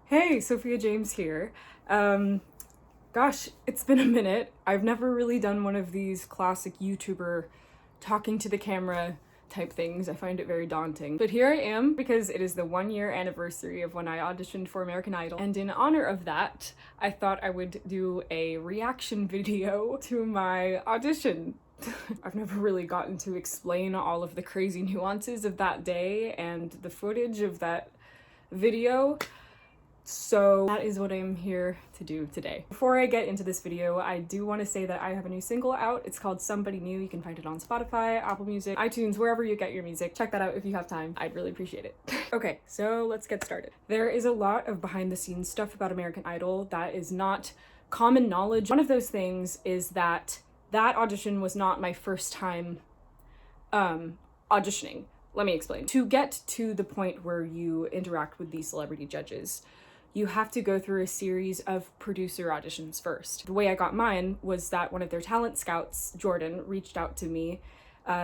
Hey, Sophia James here. Gosh, it's been a minute. I've never really done one of these classic YouTuber talking to the camera type things. I find it very daunting. But here I am because it is the 1-year anniversary of when I auditioned for American Idol. And in honor of that, I thought I would do a reaction video to my audition. I've never really gotten to explain all of the crazy nuances of that day and the footage of that video. So that is what I'm here to do today. Before I get into this video, I do want to say that I have a new single out. It's called Somebody New. You can find it on Spotify, Apple Music, iTunes, wherever you get your music. Check that out if you have time. I'd really appreciate it. Okay, so let's get started. There is a lot of behind the scenes stuff about American Idol that is not common knowledge. One of those things is that audition was not my first time auditioning. Let me explain. To get to the point where you interact with these celebrity judges, you have to go through a series of producer auditions first. The way I got mine was that one of their talent scouts, Jordan, reached out to me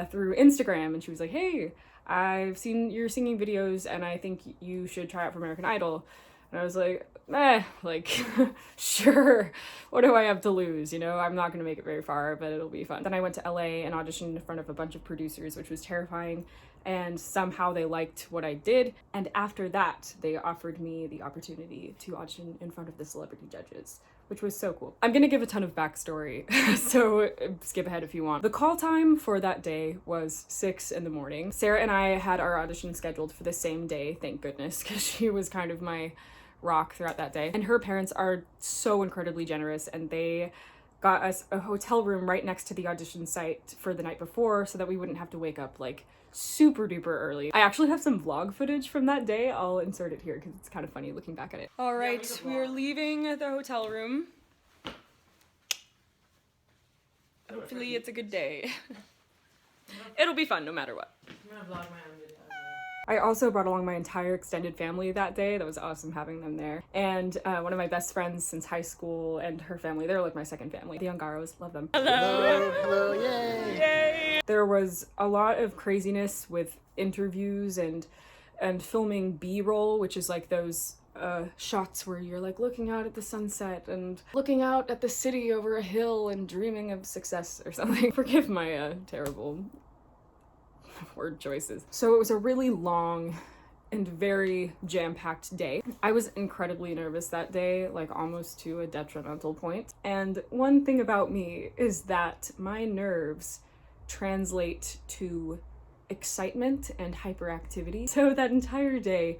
through Instagram, and she was like, hey, I've seen your singing videos and I think you should try out for American Idol. And I was like, sure, what do I have to lose? You know, I'm not gonna make it very far, but it'll be fun. Then I went to LA and auditioned in front of a bunch of producers, which was terrifying. And somehow they liked what I did. And after that, they offered me the opportunity to audition in front of the celebrity judges, which was so cool. I'm gonna give a ton of backstory, so skip ahead if you want. The call time for that day was 6 in the morning. Sarah and I had our audition scheduled for the same day, thank goodness, because she was kind of my rock throughout that day. And her parents are so incredibly generous, and they got us a hotel room right next to the audition site for the night before so that we wouldn't have to wake up like super duper early. I actually have some vlog footage from that day. I'll insert it here because it's kind of funny looking back at it. All right, we are leaving the hotel room. Hopefully it's a good day. It'll be fun no matter what. I'm gonna vlog my own video. I also brought along my entire extended family that day. That was awesome having them there. And one of my best friends since high school and her family, they're like my second family. The Ungaros, love them. Hello, yay! Yay! There was a lot of craziness with interviews and filming B-roll, which is like those shots where you're like looking out at the sunset and looking out at the city over a hill and dreaming of success or something. Forgive my terrible word choices. So it was a really long and very jam-packed day. I was incredibly nervous that day, like almost to a detrimental point. And one thing about me is that my nerves translate to excitement and hyperactivity. So that entire day,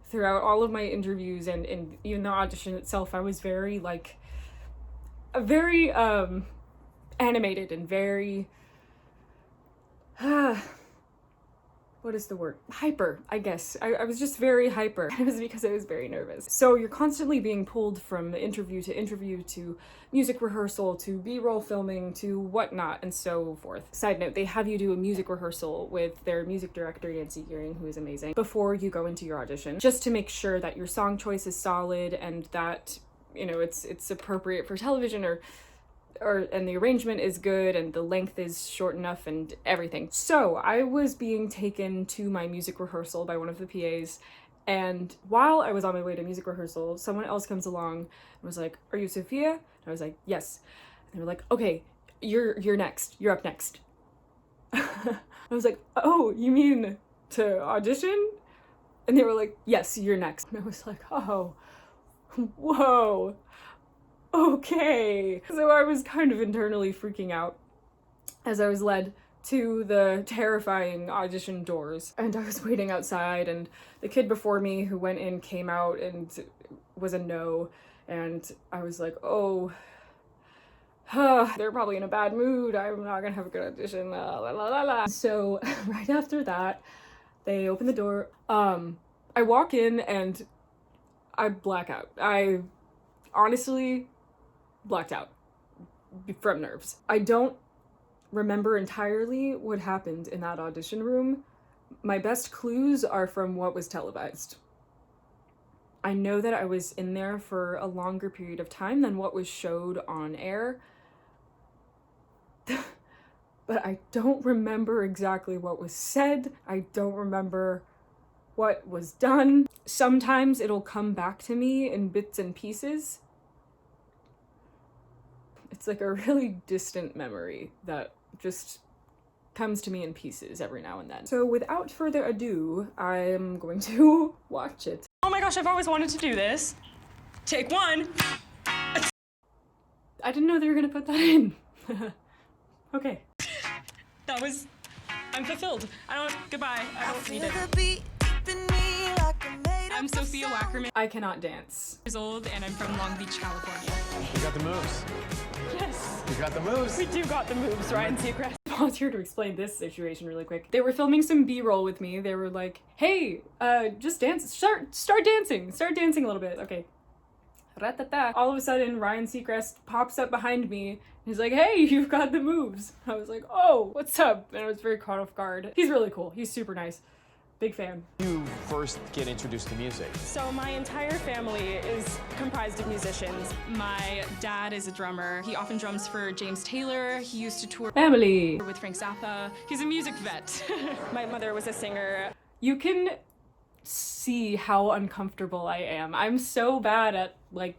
throughout all of my interviews and even the audition itself, I was very animated and very what is the word? Hyper, I guess. I was just very hyper. It was because I was very nervous. So you're constantly being pulled from interview to music rehearsal to B-roll filming to whatnot and so forth. Side note, they have you do a music rehearsal with their music director, Nancy Gearing, who is amazing, before you go into your audition, just to make sure that your song choice is solid and that, you know, it's appropriate for television and the arrangement is good and the length is short enough and everything. So I was being taken to my music rehearsal by one of the PAs, and while I was on my way to music rehearsal, someone else comes along and was like, "Are you Sophia?" And I was like, "Yes." And they were like, "Okay, you're next. You're up next." I was like, "Oh, you mean to audition?" And they were like, "Yes, you're next." And I was like, "Oh, whoa. Okay." So I was kind of internally freaking out as I was led to the terrifying audition doors, and I was waiting outside, and the kid before me who went in came out and was a no, and I was like, oh, they're probably in a bad mood, I'm not gonna have a good audition, la la la la. So right after that, they open the door, I walk in and I black out. I honestly blacked out from nerves. I don't remember entirely what happened in that audition room. My best clues are from what was televised. I know that I was in there for a longer period of time than what was showed on air, but I don't remember exactly what was said. I don't remember what was done. Sometimes it'll come back to me in bits and pieces. It's like a really distant memory that just comes to me in pieces every now and then. So without further ado, I'm going to watch it. Oh my gosh, I've always wanted to do this. Take one. I didn't know they were gonna put that in. Okay. I'm fulfilled. Goodbye. I don't need it. I'm Sophia James, I cannot dance. years old, and I'm from Long Beach, California. We got the moves. Yes, We got the moves. we do got the moves, Ryan Seacrest. Pause here to explain this situation really quick. They were filming some B-roll with me. They were like, hey, just dance, start dancing a little bit. Okay. Ra-ta-ta. All of a sudden, Ryan Seacrest pops up behind me. He's like, hey, you've got the moves. I was like, oh, what's up? And I was very caught off guard. He's really cool. He's super nice. Big fan. You first get introduced to music? So my entire family is comprised of musicians. My dad is a drummer. He often drums for James Taylor. He used to tour Family. with Frank Zappa. He's a music vet. My mother was a singer. You can see how uncomfortable I am. I'm so bad at, like,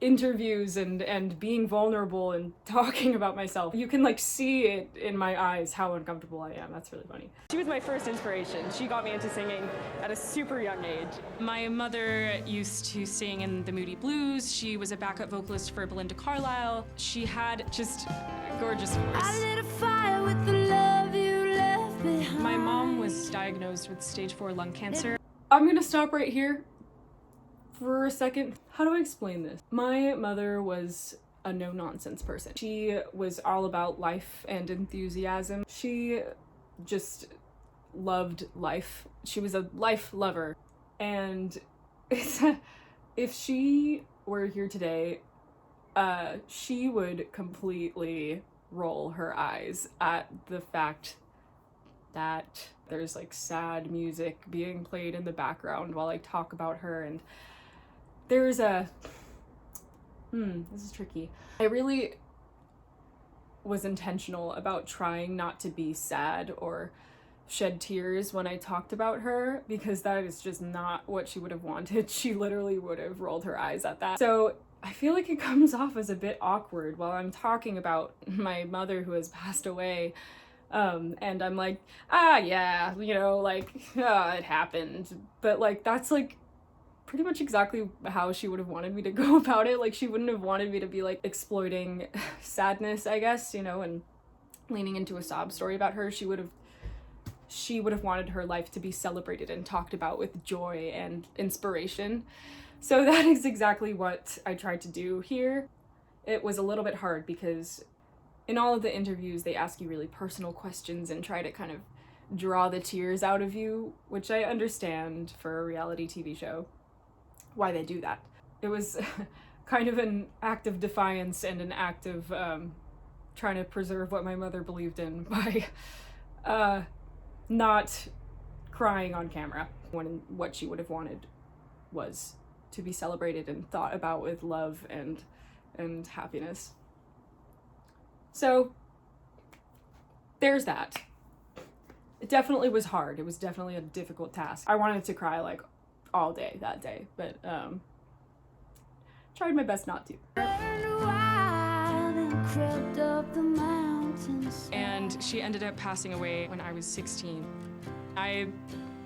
interviews and being vulnerable and talking about myself. You can, like, see it in my eyes how uncomfortable I am. That's really funny. She was my first inspiration. She got me into singing at a super young age. My mother used to sing in the Moody Blues. She was a backup vocalist for Belinda Carlisle. She had just a gorgeous voice. I lit a fire with the love you left behind. My mom was diagnosed with stage 4 lung cancer. I'm gonna stop right here for a second. How do I explain this? My mother was a no-nonsense person. She was all about life and enthusiasm. She just loved life. She was a life lover. And if she were here today, she would completely roll her eyes at the fact that there's like sad music being played in the background while I talk about her. And there's a this is tricky. I really was intentional about trying not to be sad or shed tears when I talked about her, because that is just not what she would have wanted. She literally would have rolled her eyes at that. So I feel like it comes off as a bit awkward while I'm talking about my mother who has passed away. And I'm like, yeah, you know, like, it happened. But like, that's like pretty much exactly how she would have wanted me to go about it. Like, she wouldn't have wanted me to be like exploiting sadness, I guess, you know, and leaning into a sob story about her. She would have wanted her life to be celebrated and talked about with joy and inspiration. So that is exactly what I tried to do here. It was a little bit hard because in all of the interviews, they ask you really personal questions and try to kind of draw the tears out of you, which I understand for a reality TV show, why they do that. It was kind of an act of defiance and an act of trying to preserve what my mother believed in by not crying on camera, when what she would have wanted was to be celebrated and thought about with love and happiness. So there's that. It definitely was hard. It was definitely a difficult task. I wanted to cry like all day that day, but tried my best not to. And she ended up passing away when I was 16. I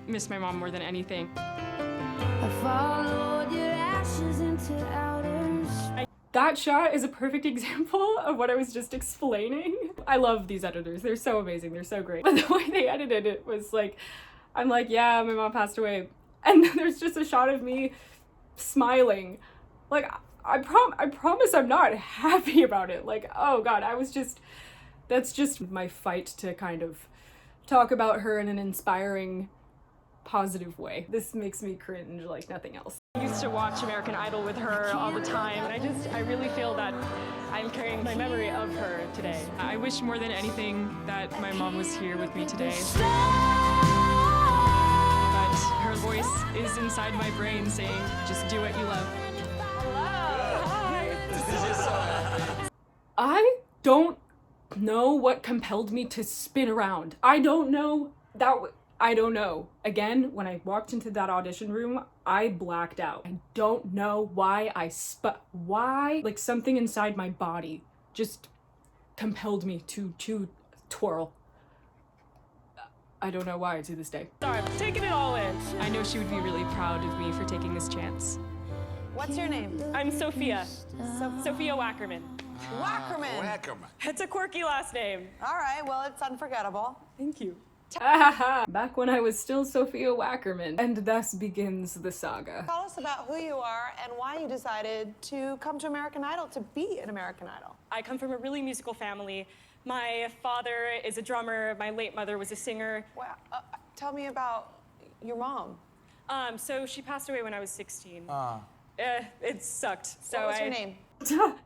miss my mom more than anything. I followed your ashes into outer space. That shot is a perfect example of what I was just explaining. I love these editors. They're so amazing. They're so great. But the way they edited it was like, I'm like, yeah, my mom passed away. And then there's just a shot of me smiling. Like, I promise I'm not happy about it. Like, oh God, that's just my fight to kind of talk about her in an inspiring, positive way. This makes me cringe like nothing else. I used to watch American Idol with her all the time, and I really feel that I'm carrying my memory of her today. I wish more than anything that my mom was here with me today. But her voice is inside my brain saying, just do what you love. I don't know what compelled me to spin around. I don't know. I don't know. Again, when I walked into that audition room, I blacked out. I don't know why why? Like something inside my body just compelled me to twirl. I don't know why to this day. Sorry, I'm taking it all in. I know she would be really proud of me for taking this chance. What's your name? I'm Sophia. Sophia Wackerman. Wackerman. Wackerman. It's a quirky last name. All right, well, it's unforgettable. Thank you. Back when I was still Sophia Wackerman. And thus begins the saga. Tell us about who you are and why you decided to come to American Idol, to be an American Idol. I come from a really musical family. My father is a drummer. My late mother was a singer. Well, tell me about your mom. So she passed away when I was 16. It sucked. So What was her name?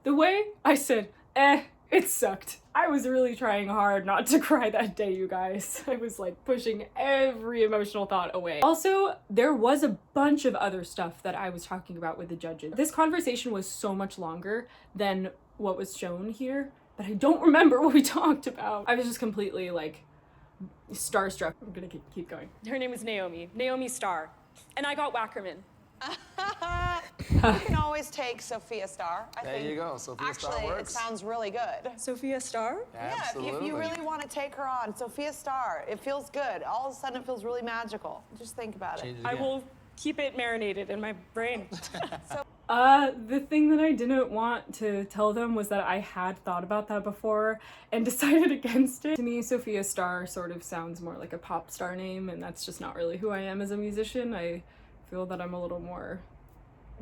The way I said, it sucked. I was really trying hard not to cry that day, you guys. I was like pushing every emotional thought away. Also, there was a bunch of other stuff that I was talking about with the judges. This conversation was so much longer than what was shown here, but I don't remember what we talked about. I was just completely like starstruck. I'm gonna keep going. Her name was Naomi Starr. And I got Wackerman. You can always take Sophia Starr, I think. There you go. Sophia Starr Actually, works. it sounds really good. Sophia Starr? Absolutely. Yeah, if you really want to take her on, Sophia Starr, it feels good. All of a sudden, it feels really magical. Just think about it. Change it I again. will keep it marinated in my brain. The thing that I didn't want to tell them was that I had thought about that before and decided against it. To me, Sophia Starr sort of sounds more like a pop star name, and that's just not really who I am as a musician. I feel that I'm a little more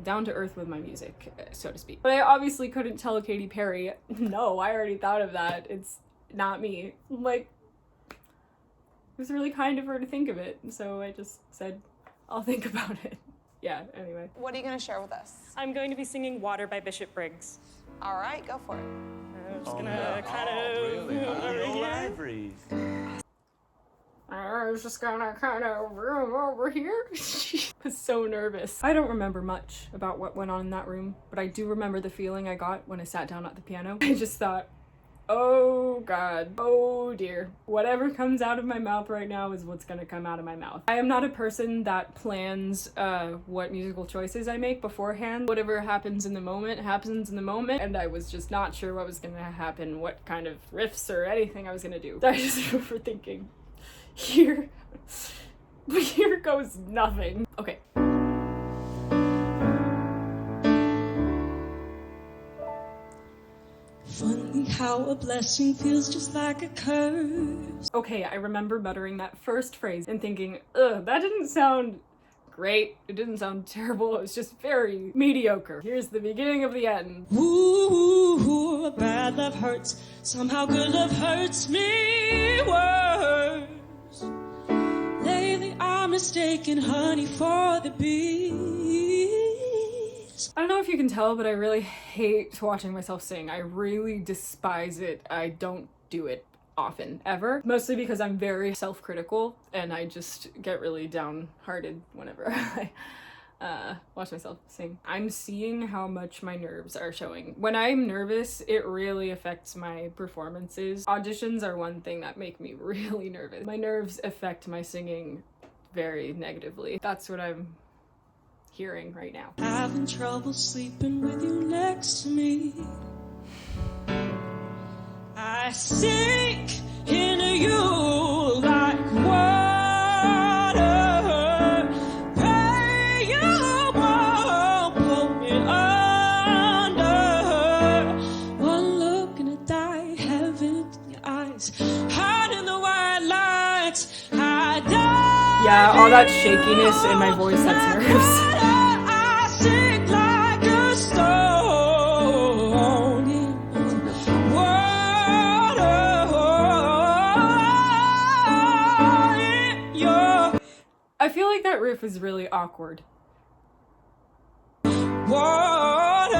down to earth with my music, so to speak. But I obviously couldn't tell Katy Perry, no, I already thought of that. It's not me. Like, it was really kind of her to think of it, so I just said, I'll think about it. Yeah, anyway. What are you going to share with us? I'm going to be singing Water by Bishop Briggs. All right, go for it. I'm just gonna kind of... Really? I was just gonna kind of room over here. I was so nervous. I don't remember much about what went on in that room, but I do remember the feeling I got when I sat down at the piano. I just thought, oh God, oh dear. Whatever comes out of my mouth right now is what's gonna come out of my mouth. I am not a person that plans what musical choices I make beforehand. Whatever happens in the moment, happens in the moment, and I was just not sure what was gonna happen, what kind of riffs or anything I was gonna do. I just remember thinking, here goes nothing. Okay. Funny how a blessing feels just like a curse. Okay, I remember muttering that first phrase and thinking, ugh, that didn't sound great. It didn't sound terrible. It was just very mediocre. Here's the beginning of the end. Ooh, bad love hurts. Somehow good love hurts me worse. Lately I'm mistaken honey for the bees. I don't know if you can tell, but I really hate watching myself sing. I really despise it. I don't do it often, ever. Mostly because I'm very self-critical and I just get really downhearted whenever I watch myself sing. I'm seeing how much my nerves are showing. When I'm nervous, it really affects my performances. Auditions are one thing that make me really nervous. My nerves affect my singing very negatively. That's what I'm hearing right now. Having trouble sleeping with you next to me. I sink into you like water. Pray you won't pull me under. One look and I die, heaven in your eyes, hiding the white lights. I die. Yeah, all that shakiness in my voice, that's nerves. I sink like a stone in water. I feel like that riff is really awkward. Water,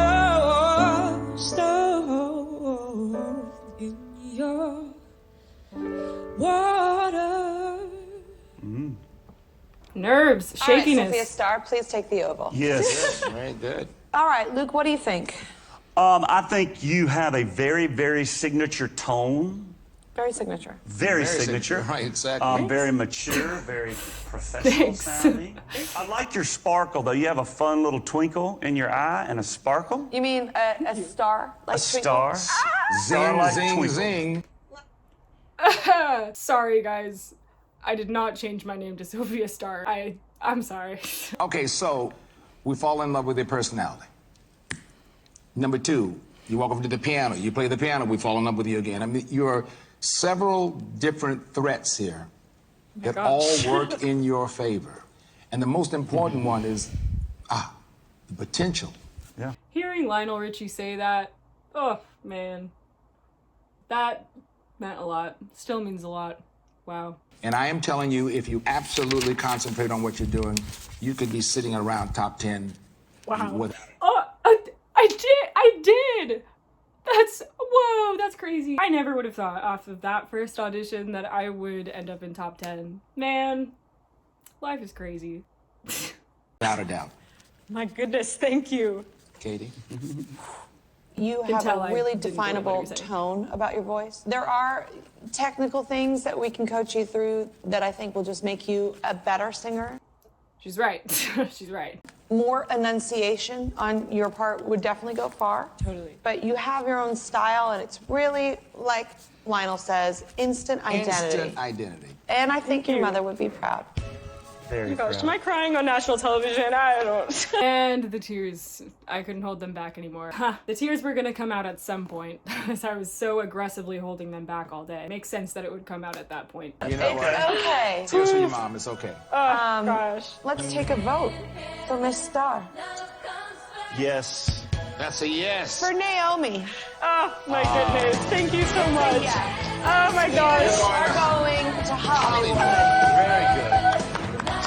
stone in your water. Nerves, All right, shakiness. Sophia Starr, please take the oval. Yes. Very good. All right, Luke, what do you think? I think you have a very, very signature tone. Very signature. Very signature. Right, exactly. Very mature, very professional Thanks. sounding. I like your sparkle, though. You have a fun little twinkle in your eye and a sparkle. You mean a star? Like A star. Zing, Star-like zing, twinkle. zing. Sorry, guys. I did not change my name to Sophia Star. I'm sorry. Okay, so we fall in love with your personality. Number two, you walk over to the piano, you play the piano, we fall in love with you again. I mean, you're several different threats here that all work in your favor. And the most important one is, the potential. Yeah. Hearing Lionel Richie say that, oh man, that meant a lot. Still means a lot. Wow. And I am telling you, if you absolutely concentrate on what you're doing, you could be sitting around top 10. Wow. Without Oh, I did! Whoa, that's crazy. I never would have thought off of that first audition that I would end up in top 10. Man, life is crazy. a doubt. My goodness, thank you. Katie? You Can have tell a I really didn't believe what definable you were saying. tone about your voice. There are technical things that we can coach you through that I think will just make you a better singer. She's right. She's right. More enunciation on your part would definitely go far. Totally. But you have your own style, and it's really, like Lionel says, instant identity. Instant identity. And I think your you. mother would be proud. Very Gosh, proud. am I crying on national television? I don't. And the tears, I couldn't hold them back anymore. The tears were gonna come out at some point, as I was so aggressively holding them back all day. Makes sense that it would come out at that point. You know what? Okay. Tears for your mom, it's okay. Oh, gosh. Let's take a vote for Miss Star. Yes. That's a yes. For Naomi. Oh, my goodness. Thank you so much. Oh, my You gosh. are going to Hollywood. Very good.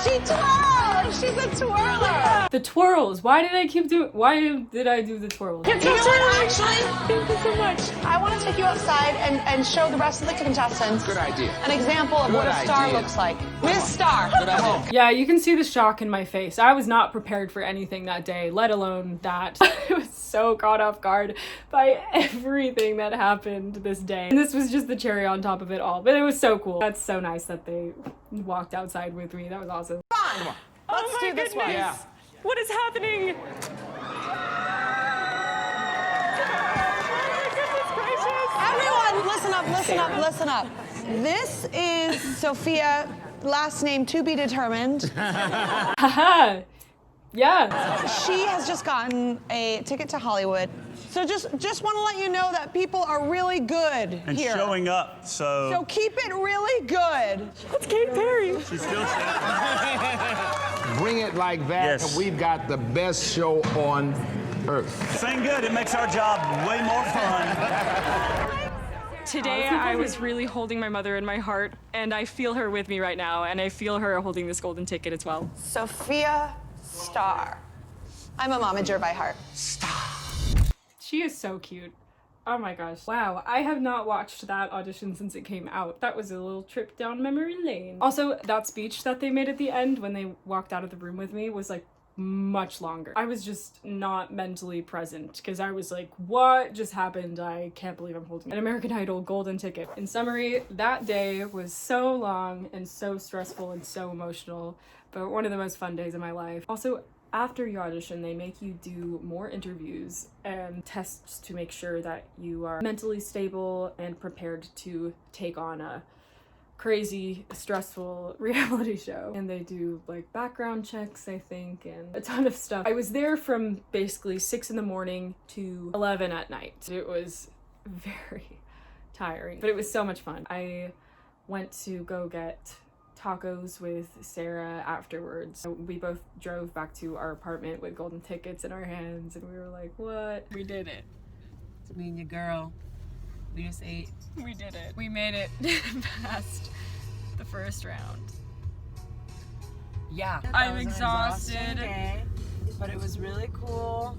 She twirls. She's a twirler. The twirls. Why did I do the twirls? You know what, actually? Thank you so much. I want to take you outside and show the rest of the contestants Good idea. an example of what Good a star idea. looks like. Miss Star. Good idea. Yeah, you can see the shock in my face. I was not prepared for anything that day, let alone that. I was so caught off guard by everything that happened this day. And this was just the cherry on top of it all. But it was so cool. That's so nice that they walked outside with me. That was awesome. Let's do this one. Yeah. What is happening? Everyone, listen up, listen up, listen up. This is Sophia, last name to be determined. Haha. Yeah. She has just gotten a ticket to Hollywood. So just want to let you know that people are really good And here. showing up, So keep it really good. It's Katy Perry. she's still showing. Bring it like that, Yes. and we've got the best show on earth. Sing good. It makes our job way more fun. Today, I was really holding my mother in my heart, and I feel her with me right now, and I feel her holding this golden ticket as well. Sophia Star. I'm a momager by heart. She is so cute. Oh my gosh. Wow, I have not watched that audition since it came out. That was a little trip down memory lane. Also, that speech that they made at the end when they walked out of the room with me was like much longer. I was just not mentally present because I was like, what just happened? I can't believe I'm holding an American Idol golden ticket. In summary, that day was so long and so stressful and so emotional, but one of the most fun days of my life. Also, after your audition, they make you do more interviews and tests to make sure that you are mentally stable and prepared to take on a crazy, stressful reality show. And they do like background checks, I think, and a ton of stuff. I was there from basically 6 in the morning to 11 at night. It was very tiring, but it was so much fun. I went to go get tacos with Sarah afterwards. We both drove back to our apartment with golden tickets in our hands, and we were like, what? We did it. It's me and your girl. We just ate. We did it. We made it past the first round. Yeah. I'm That was an exhausted. exhausting day, but it was really cool.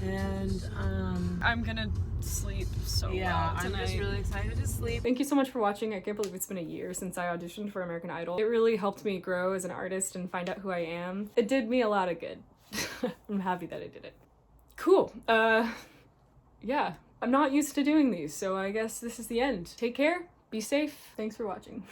And I'm gonna sleep so yeah, well I'm tonight. just really excited to sleep. Thank you so much for watching. I can't believe it's been a year since I auditioned for American Idol. It really helped me grow as an artist and find out who I am. It did me a lot of good. I'm happy that I did it. Cool. Yeah. I'm not used to doing these, so I guess this is the end. Take care, be safe, thanks for watching.